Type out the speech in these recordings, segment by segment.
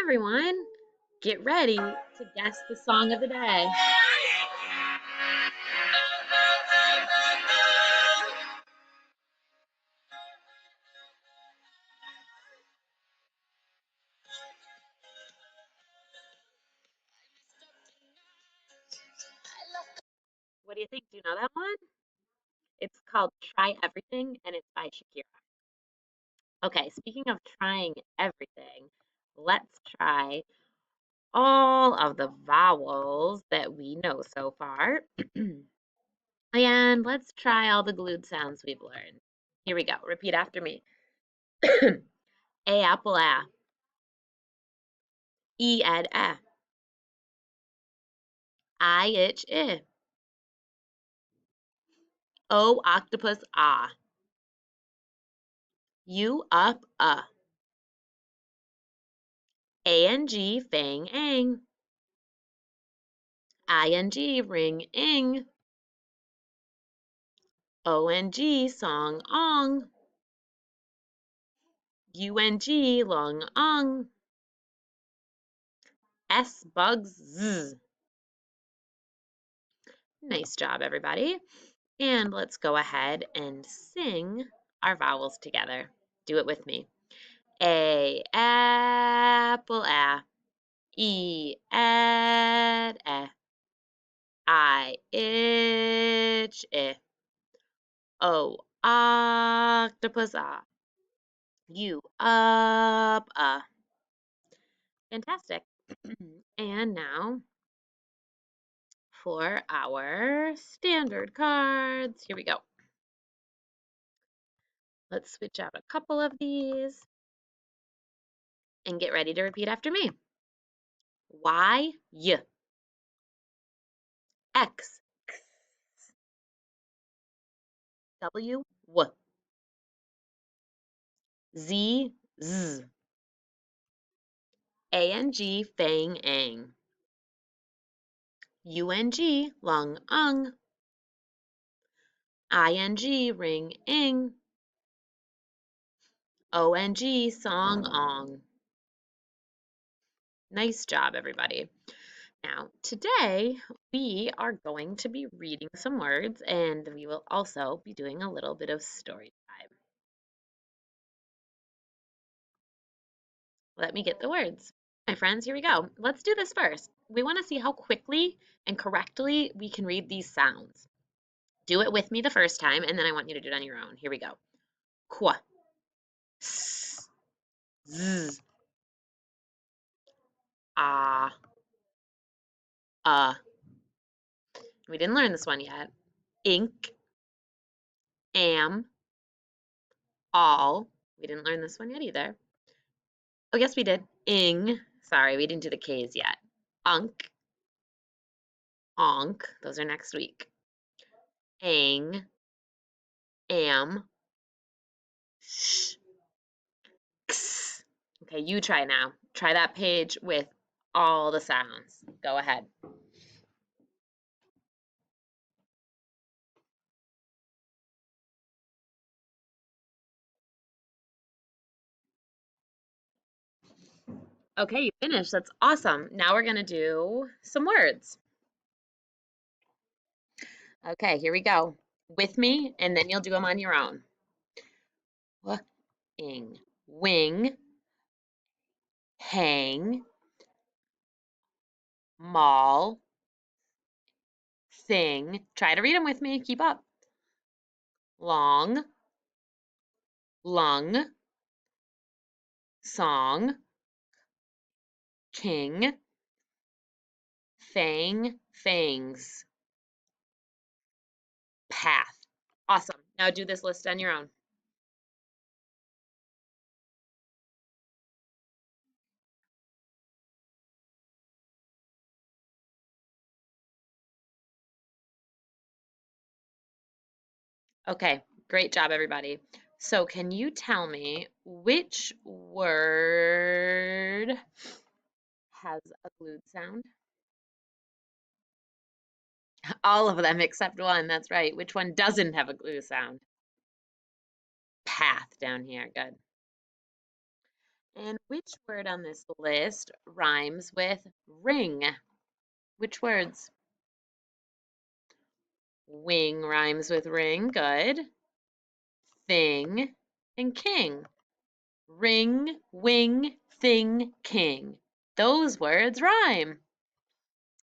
everyone. Get ready to guess the song of the day. What do you think? Do you know that one? It's called Try Everything and it's by Shakira. Okay, speaking of trying everything, let's try all of the vowels that we know so far. And let's try all the glued sounds we've learned. Here we go. Repeat after me. A apple a. E ed a. I itch I. O octopus ah. U up ang fang ang. Ing ring ing. Ong song ong. Ung long ong. S bugs z. Nice job, everybody. And let's go ahead and sing our vowels together. Do it with me. A apple a. E ed e. I itch I. O octopus ah. U up Fantastic. And now for our standard cards. Here we go. Let's switch out a couple of these and get ready to repeat after me. Y, X, W, Z, Ang, fang, ang. Ung, lung, ung. Ing, ring, ing. Ong, song, ong. Nice job, everybody. Now, today we are going to be reading some words and we will also be doing a little bit of story time. Let me get the words. My friends, here we go. Let's do this first. We want to see how quickly and correctly we can read these sounds. Do it with me the first time, and then I want you to do it on your own. Here we go. Qua, s, z, ah, We didn't learn this one yet. Ink, am, all. We didn't learn this one yet either. Oh, yes, we did. Ing. Sorry, we didn't do the K's yet. Unk, onk. Those are next week. Ang, am, sh, x. Okay, you try now. Try that page with all the sounds. Go ahead. Okay, you finished. That's awesome. Now we're going to do some words. Okay, here we go. With me, and then you'll do them on your own. Ing, wing, hang, mall, sing. Try to read them with me. Keep up. Long, lung, song, king, fang, fangs, path. Awesome. Now do this list on your own. Okay, great job, everybody. So can you tell me which word has a glued sound? All of them except one, that's right. Which one doesn't have a glue sound? Path down here, good. And which word on this list rhymes with ring? Which words? Wing rhymes with ring. Good. Thing and king. Ring, wing, thing, king. Those words rhyme.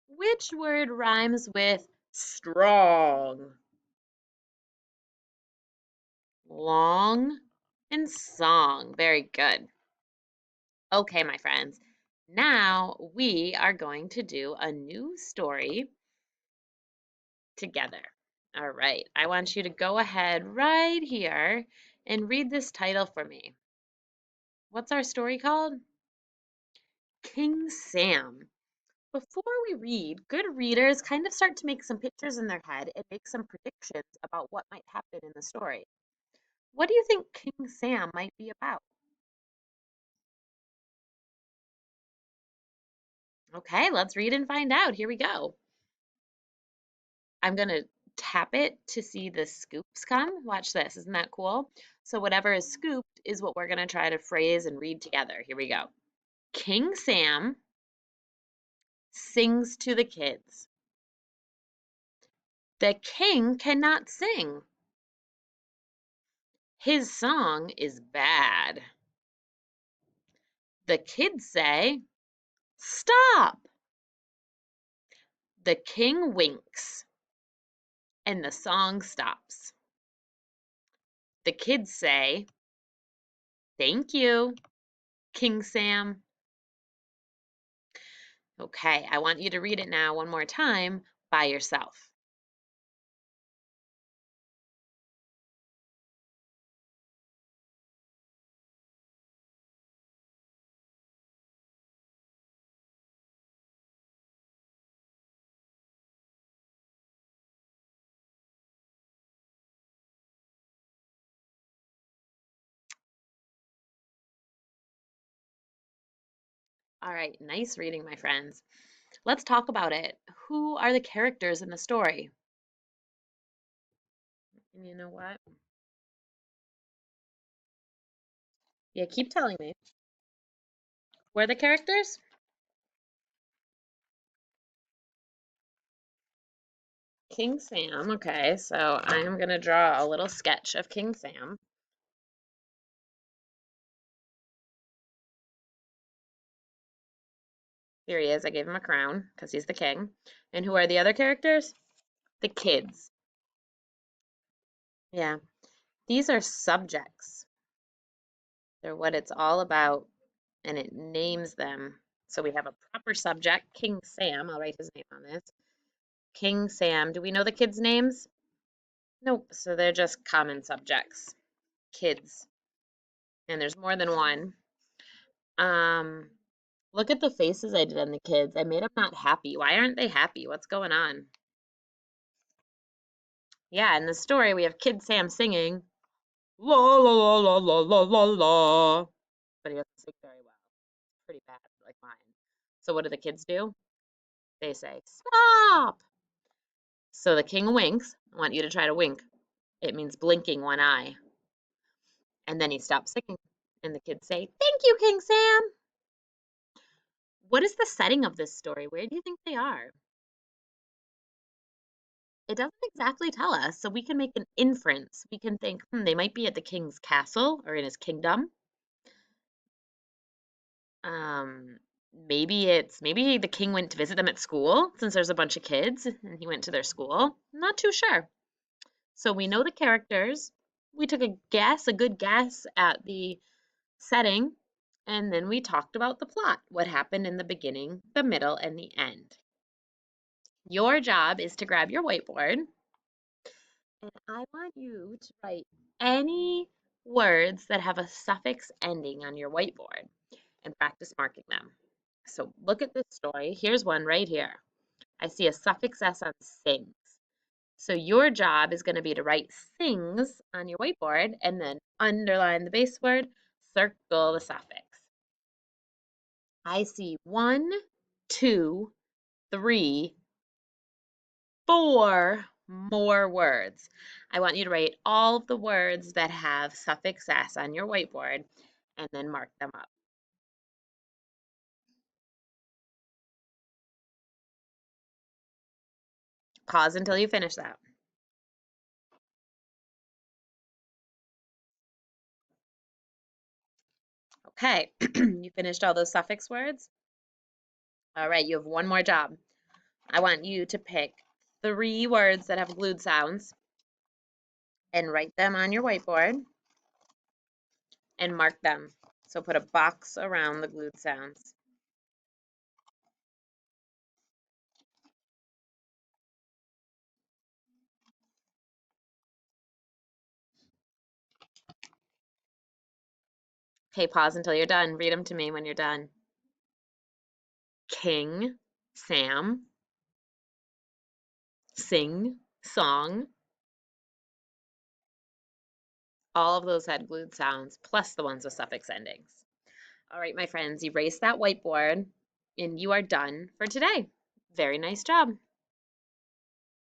Which word rhymes with strong? Long and song. Very good. Okay, my friends. Now we are going to do a new story together. All right. I want you to go ahead right here and read this title for me. What's our story called? King Sam. Before we read, good readers kind of start to make some pictures in their head and make some predictions about what might happen in the story. What do you think King Sam might be about? Okay, let's read and find out. Here we go. I'm going to tap it to see the scoops come. Watch this. Isn't that cool? So whatever is scooped is what we're going to try to phrase and read together. Here we go. King Sam sings to the kids. The king cannot sing. His song is bad. The kids say, "Stop!" The king winks, and the song stops. The kids say, "Thank you, King Sam." Okay, I want you to read it now one more time by yourself. All right, nice reading, my friends. Let's talk about it. Who are the characters in the story? And you know what? Yeah, keep telling me. Who are the characters? King Sam. Okay, so I'm going to draw a little sketch of King Sam. Here he is. I gave him a crown because he's the king. And who are the other characters? The kids. Yeah, these are subjects. They're what it's all about, and it names them. So we have a proper subject, King Sam. I'll write his name on this. King Sam. Do we know the kids' names? Nope. So they're just common subjects. Kids. And there's more than one. Um, Look at the faces I did on the kids. I made them not happy. Why aren't they happy? What's going on? Yeah, in the story we have Kid Sam singing la la la la la la la la, but he doesn't sing very well. It's pretty bad, like mine. So what do the kids do? They say stop. So the king winks. I want you to try to wink. It means blinking one eye. And then he stops singing. And the kids say, "Thank you, King Sam." What is the setting of this story? Where do you think they are? It doesn't exactly tell us, so we can make an inference. We can think, they might be at the king's castle or in his kingdom. Um, maybe the king went to visit them at school since there's a bunch of kids and he went to their school. I'm not too sure. So we know the characters. We took a guess, a good guess at the setting, and then we talked about the plot, what happened in the beginning, the middle, and the end. Your job is to grab your whiteboard, and I want you to write any words that have a suffix ending on your whiteboard and practice marking them. So look at this story. Here's one right here. I see a suffix S on sings. So your job is going to be to write sings on your whiteboard and then underline the base word, circle the suffix. I see 1, 2, 3, 4 more words. I want you to write all of the words that have suffix S on your whiteboard and then mark them up. Pause until you finish that. Okay, you finished all those suffix words? All right, you have one more job. I want you to pick 3 words that have glued sounds and write them on your whiteboard and mark them. So put a box around the glued sounds. Okay, pause until you're done. Read them to me when you're done. King, Sam, sing, song. All of those had glued sounds, plus the ones with suffix endings. All right, my friends, erase that whiteboard, and you are done for today. Very nice job.